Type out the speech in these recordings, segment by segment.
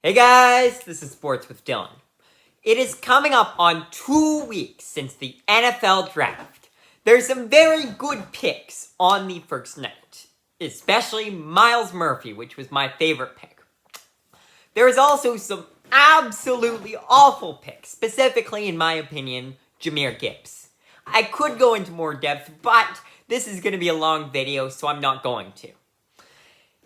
Hey guys, this is Sports with Dylan. It is coming up on 2 weeks since the NFL draft. There's some very good picks on the first night, especially Myles Murphy, which was my favorite pick. There is also some absolutely awful picks, specifically, in my opinion, Jahmyr Gibbs. I could go into more depth, but this is going to be a long video, so I'm not going to.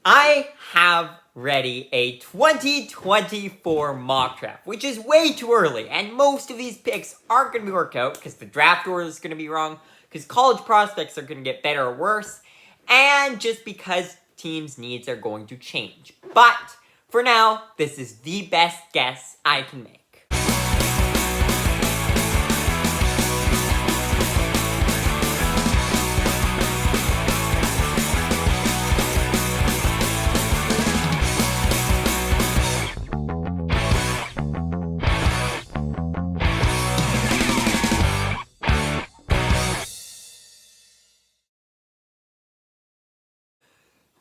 I have ready a 2024 mock draft, which is way too early, and most of these picks aren't going to work out because the draft order is going to be wrong, because college prospects are going to get better or worse, and just because teams' needs are going to change. But for now, this is the best guess I can make.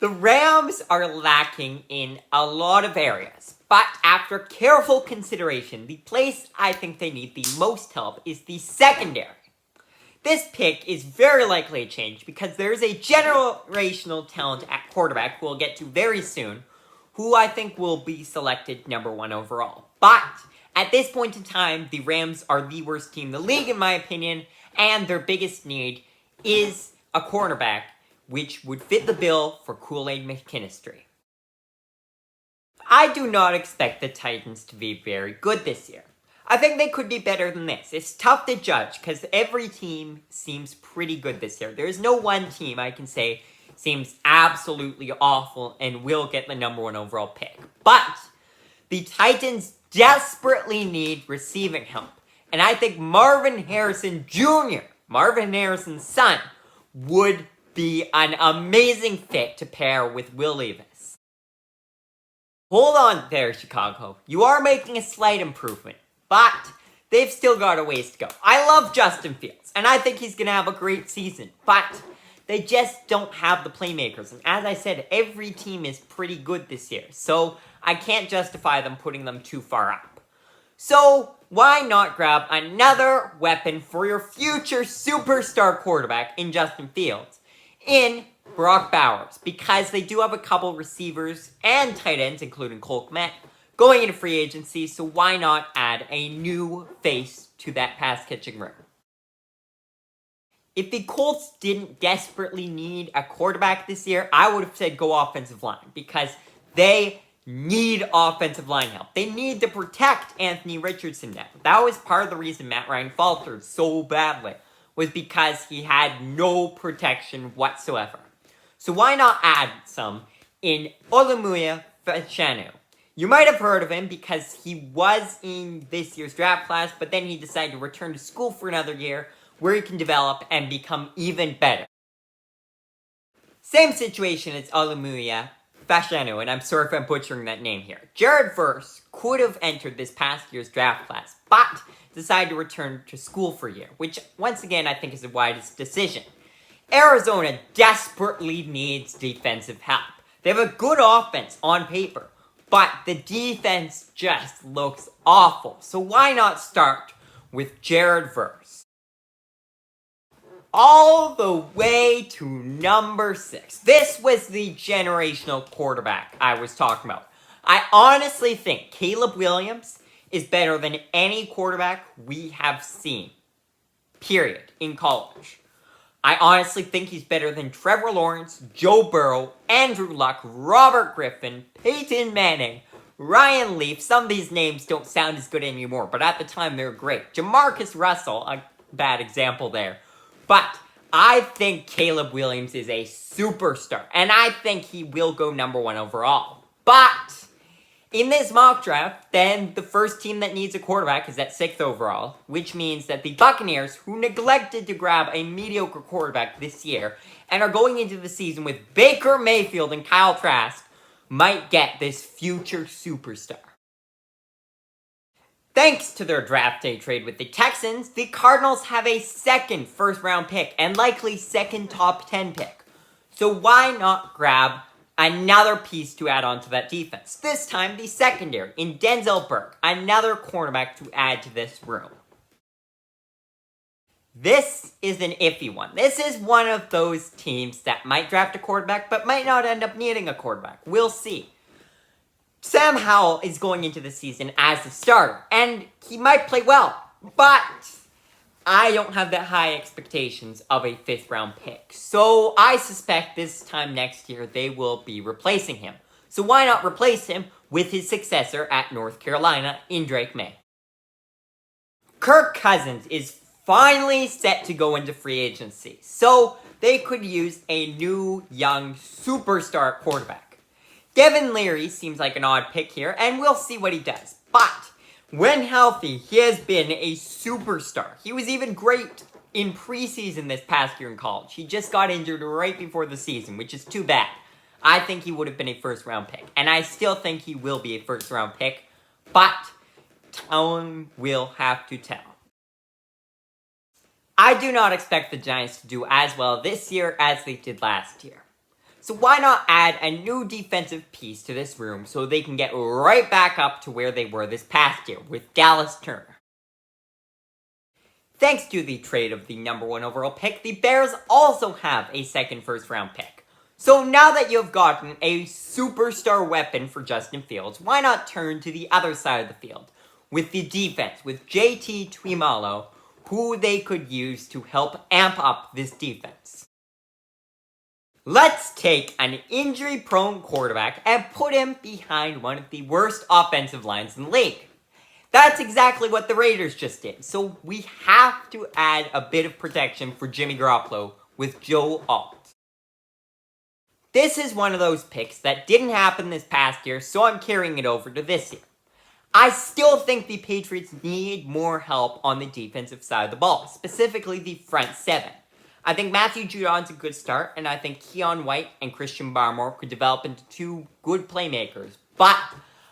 The Rams are lacking in a lot of areas, but after careful consideration, the place I think they need the most help is the secondary. This pick is very likely to change because there is a generational talent at quarterback who we'll get to very soon, who I think will be selected number 1 overall. But at this point in time, the Rams are the worst team in the league in my opinion, and their biggest need is a cornerback, which would fit the bill for Kool-Aid McKinstry. I do not expect the Titans to be very good this year. I think they could be better than this. It's tough to judge because every team seems pretty good this year. There is no one team I can say seems absolutely awful and will get the number 1 overall pick. But the Titans desperately need receiving help. And I think Marvin Harrison Jr., Marvin Harrison's son, would be an amazing fit to pair with Will Levis. Hold on there, Chicago. You are making a slight improvement, but they've still got a ways to go. I love Justin Fields, and I think he's going to have a great season, but they just don't have the playmakers. And as I said, every team is pretty good this year, so I can't justify them putting them too far up. So why not grab another weapon for your future superstar quarterback in Justin Fields in Brock Bowers, because they do have a couple receivers and tight ends, including Cole Kmet, going into free agency, so why not add a new face to that pass-catching room? If the Colts didn't desperately need a quarterback this year, I would have said go offensive line, because they need offensive line help. They need to protect Anthony Richardson now. That was part of the reason Matt Ryan faltered so badly, was because he had no protection whatsoever. So why not add some in Oluwafemi Fashanu? You might have heard of him because he was in this year's draft class, but then he decided to return to school for another year where he can develop and become even better. Same situation as Oluwafemi Fashanu, and I'm sorry if I'm butchering that name here. Jared Verse could have entered this past year's draft class, but decided to return to school for a year, which, once again, I think is the wisest decision. Arizona desperately needs defensive help. They have a good offense on paper, but the defense just looks awful. So why not start with Jared Verse? All the way to number 6. This was the generational quarterback I was talking about. I honestly think Caleb Williams is better than any quarterback we have seen, period, in college. I honestly think he's better than Trevor Lawrence, Joe Burrow, Andrew Luck, Robert Griffin, Peyton Manning, Ryan Leaf. Some of these names don't sound as good anymore, but at the time they were great. Jamarcus Russell, a bad example there. But I think Caleb Williams is a superstar, and I think he will go number 1 overall. But in this mock draft, then the first team that needs a quarterback is at 6th overall, which means that the Buccaneers, who neglected to grab a mediocre quarterback this year and are going into the season with Baker Mayfield and Kyle Trask, might get this future superstar. Thanks to their draft day trade with the Texans, the Cardinals have a second first-round pick and likely second top 10 pick. So why not grab another piece to add on to that defense. This time, the secondary in Denzel Burke, another cornerback to add to this room. This is an iffy one. This is one of those teams that might draft a quarterback, but might not end up needing a quarterback. We'll see. Sam Howell is going into the season as the starter, and he might play well, but I don't have that high expectations of a 5th round pick. So I suspect this time next year they will be replacing him. So why not replace him with his successor at North Carolina in Drake May? Kirk Cousins is finally set to go into free agency. So they could use a new young superstar quarterback. Devin Leary seems like an odd pick here, and we'll see what he does. But when healthy, he has been a superstar. He was even great in preseason this past year in college. He just got injured right before the season, which is too bad. I think he would have been a 1st round pick. And I still think he will be a 1st round pick. But time will have to tell. I do not expect the Giants to do as well this year as they did last year. So why not add a new defensive piece to this room so they can get right back up to where they were this past year with Dallas Turner? Thanks to the trade of the number 1 overall pick, the Bears also have a second 1st round pick. So now that you've gotten a superstar weapon for Justin Fields, why not turn to the other side of the field with the defense, with JT Tuimoloau, who they could use to help amp up this defense. Let's take an injury-prone quarterback and put him behind one of the worst offensive lines in the league. That's exactly what the Raiders just did, so we have to add a bit of protection for Jimmy Garoppolo with Joe Alt. This is one of those picks that didn't happen this past year, so I'm carrying it over to this year. I still think the Patriots need more help on the defensive side of the ball, specifically the front 7. I think Matthew Judon's a good start, and I think Keon White and Christian Barmore could develop into 2 good playmakers. But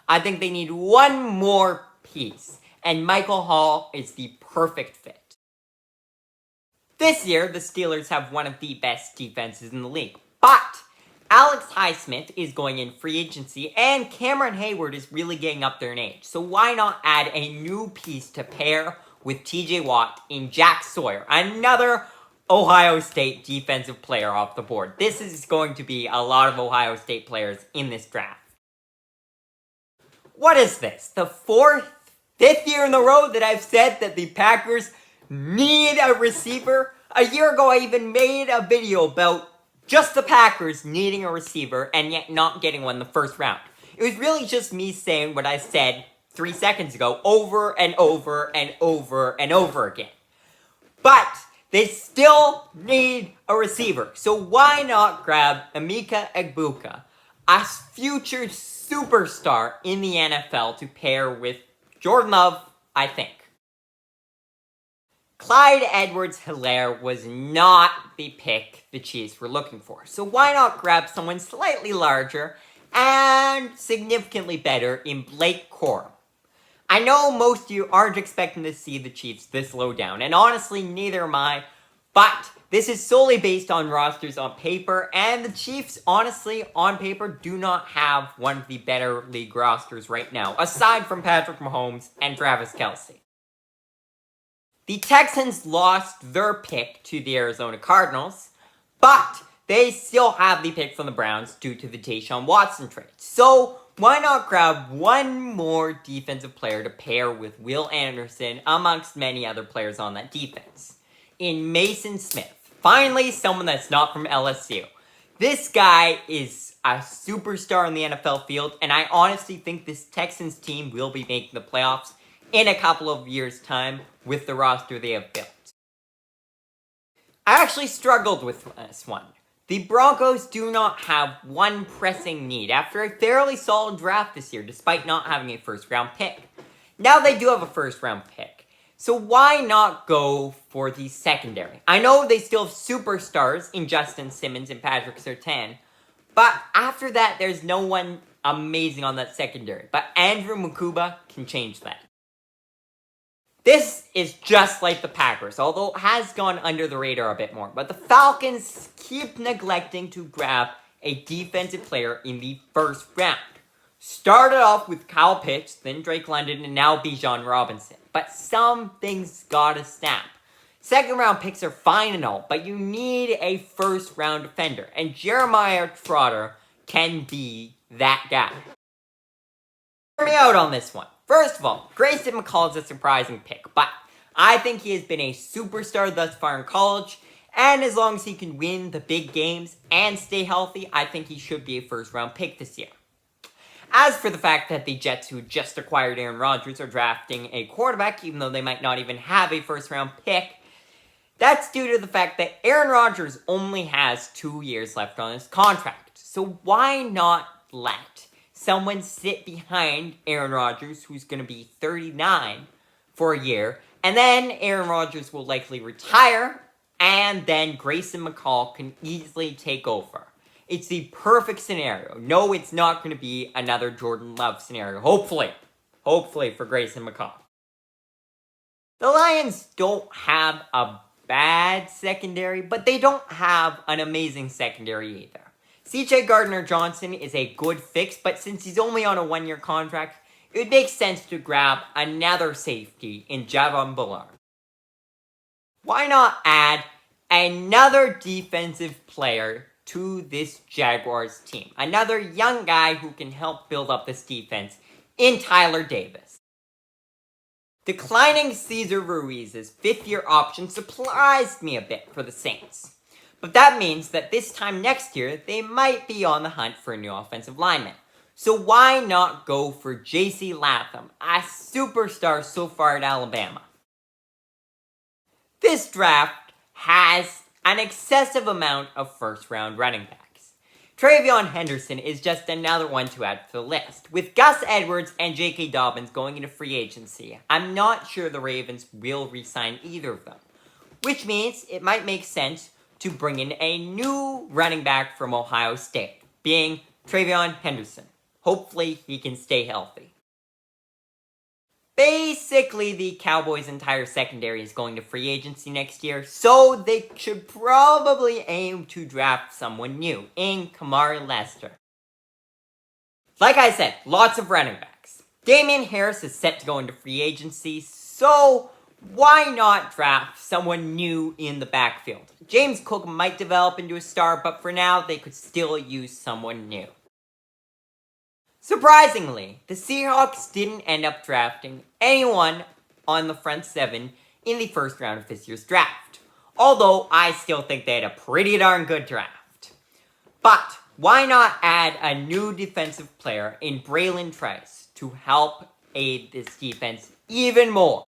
I think they need one more piece, and Michael Hall is the perfect fit. This year, the Steelers have one of the best defenses in the league, but Alex Highsmith is going in free agency, and Cameron Hayward is really getting up there in age. So why not add a new piece to pair with TJ Watt in Jack Sawyer, another Ohio State defensive player off the board. This is going to be a lot of Ohio State players in this draft. What is this? The 5th year in a row that I've said that the Packers need a receiver? A year ago, I even made a video about just the Packers needing a receiver and yet not getting one in the 1st round. It was really just me saying what I said 3 seconds ago over and over and over and over again. But they still need a receiver. So why not grab Emeka Egbuka, a future superstar in the NFL, to pair with Jordan Love, I think. Clyde Edwards-Helaire was not the pick the Chiefs were looking for. So why not grab someone slightly larger and significantly better in Blake Corum? I know most of you aren't expecting to see the Chiefs this low down, and honestly, neither am I, but this is solely based on rosters on paper, and the Chiefs, honestly, on paper, do not have one of the better league rosters right now, aside from Patrick Mahomes and Travis Kelce. The Texans lost their pick to the Arizona Cardinals, but they still have the pick from the Browns due to the Deshaun Watson trade. So why not grab one more defensive player to pair with Will Anderson amongst many other players on that defense? In Mason Smith. Finally, someone that's not from LSU. This guy is a superstar in the NFL field, and I honestly think this Texans team will be making the playoffs in a couple of years' time with the roster they have built. I actually struggled with this one. The Broncos do not have one pressing need after a fairly solid draft this year, despite not having a first-round pick. Now they do have a first-round pick, so why not go for the secondary? I know they still have superstars in Justin Simmons and Patrick Surtain, but after that, there's no one amazing on that secondary. But Andrew Mukuba can change that. This is just like the Packers, although it has gone under the radar a bit more. But the Falcons keep neglecting to grab a defensive player in the first round. Started off with Kyle Pitts, then Drake London, and now Bijan Robinson. But something's gotta snap. Second round picks are fine and all, but you need a first round defender, and Jeremiah Trotter can be that guy. Hear me out on this one. First of all, Grayson McCall is a surprising pick, but I think he has been a superstar thus far in college, and as long as he can win the big games and stay healthy, I think he should be a first round pick this year. As for the fact that the Jets, who just acquired Aaron Rodgers, are drafting a quarterback, even though they might not even have a first round pick, that's due to the fact that Aaron Rodgers only has 2 years left on his contract. So why not let someone sit behind Aaron Rodgers, who's going to be 39 for a year, and then Aaron Rodgers will likely retire, and then Grayson McCall can easily take over. It's the perfect scenario. No, it's not going to be another Jordan Love scenario. Hopefully for Grayson McCall. The Lions don't have a bad secondary, but they don't have an amazing secondary either. CJ Gardner-Johnson is a good fix, but since he's only on a 1-year contract, it would make sense to grab another safety in Javon Bullard. Why not add another defensive player to this Jaguars team? Another young guy who can help build up this defense in Tyler Davis. Declining Cesar Ruiz's 5th-year option surprised me a bit for the Saints. But that means that this time next year, they might be on the hunt for a new offensive lineman. So why not go for J.C. Latham, a superstar so far at Alabama? This draft has an excessive amount of first-round running backs. TreVeyon Henderson is just another one to add to the list. With Gus Edwards and J.K. Dobbins going into free agency, I'm not sure the Ravens will re-sign either of them. Which means it might make sense to bring in a new running back from Ohio State, being TreVeyon Henderson. Hopefully he can stay healthy. Basically, the Cowboys' entire secondary is going to free agency next year, so they should probably aim to draft someone new in Kamari Lester. Like I said, lots of running backs. Damian Harris is set to go into free agency, so why not draft someone new in the backfield? James Cook might develop into a star, but for now, they could still use someone new. Surprisingly, the Seahawks didn't end up drafting anyone on the front 7 in the first round of this year's draft. Although, I still think they had a pretty darn good draft. But, why not add a new defensive player in Braylon Trice to help aid this defense even more?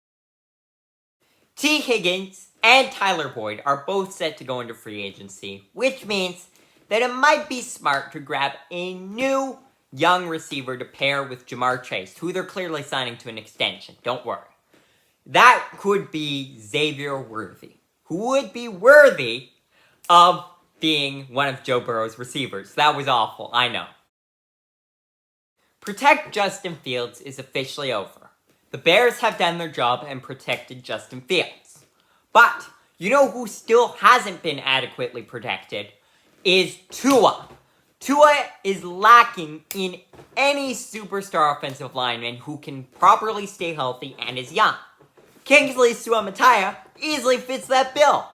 T. Higgins and Tyler Boyd are both set to go into free agency, which means that it might be smart to grab a new young receiver to pair with Jamar Chase, who they're clearly signing to an extension. Don't worry. That could be Xavier Worthy, who would be worthy of being one of Joe Burrow's receivers. That was awful, I know. Protect Justin Fields is officially over. The Bears have done their job and protected Justin Fields. But, you know who still hasn't been adequately protected? Is Tua. Tua is lacking in any superstar offensive lineman who can properly stay healthy and is young. Kingsley Suamataia easily fits that bill.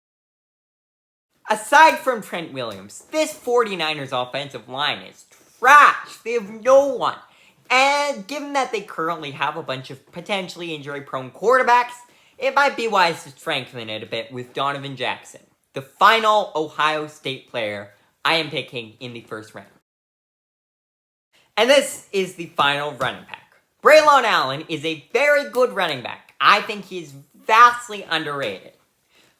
Aside from Trent Williams, this 49ers offensive line is trash. They have no one. And given that they currently have a bunch of potentially injury-prone quarterbacks, it might be wise to strengthen it a bit with Donovan Jackson, the final Ohio State player I am picking in the first round. And this is the final running back. Braylon Allen is a very good running back. I think he is vastly underrated.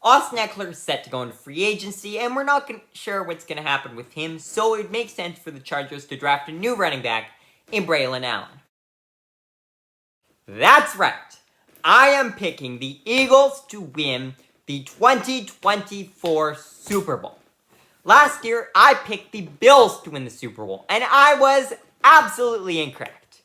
Austin Eckler is set to go into free agency, and we're not sure what's going to happen with him, so it makes sense for the Chargers to draft a new running back in Braylon Allen. That's right. I am picking the Eagles to win the 2024 Super Bowl. Last year, I picked the Bills to win the Super Bowl, and I was absolutely incorrect.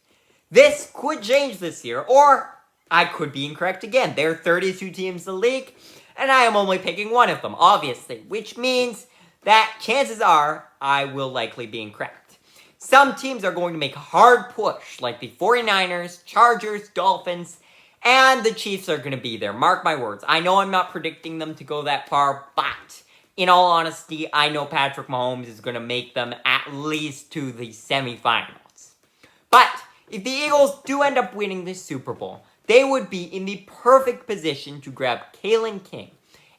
This could change this year, or I could be incorrect again. There are 32 teams in the league, and I am only picking one of them, obviously, which means that chances are I will likely be incorrect. Some teams are going to make a hard push, like the 49ers, Chargers, Dolphins, and the Chiefs are going to be there. Mark my words. I know I'm not predicting them to go that far, but in all honesty, I know Patrick Mahomes is going to make them at least to the semifinals. But if the Eagles do end up winning this Super Bowl, they would be in the perfect position to grab Kalen King,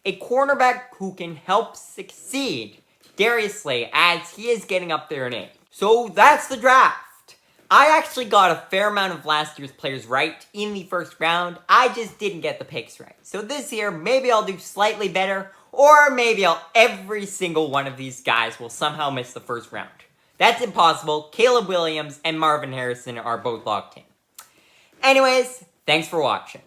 a cornerback who can help succeed Darius Slay as he is getting up there in age. So that's the draft. I actually got a fair amount of last year's players right in the first round. I just didn't get the picks right. So this year, maybe I'll do slightly better, or maybe every single one of these guys will somehow miss the first round. That's impossible. Caleb Williams and Marvin Harrison are both locked in. Anyways, thanks for watching.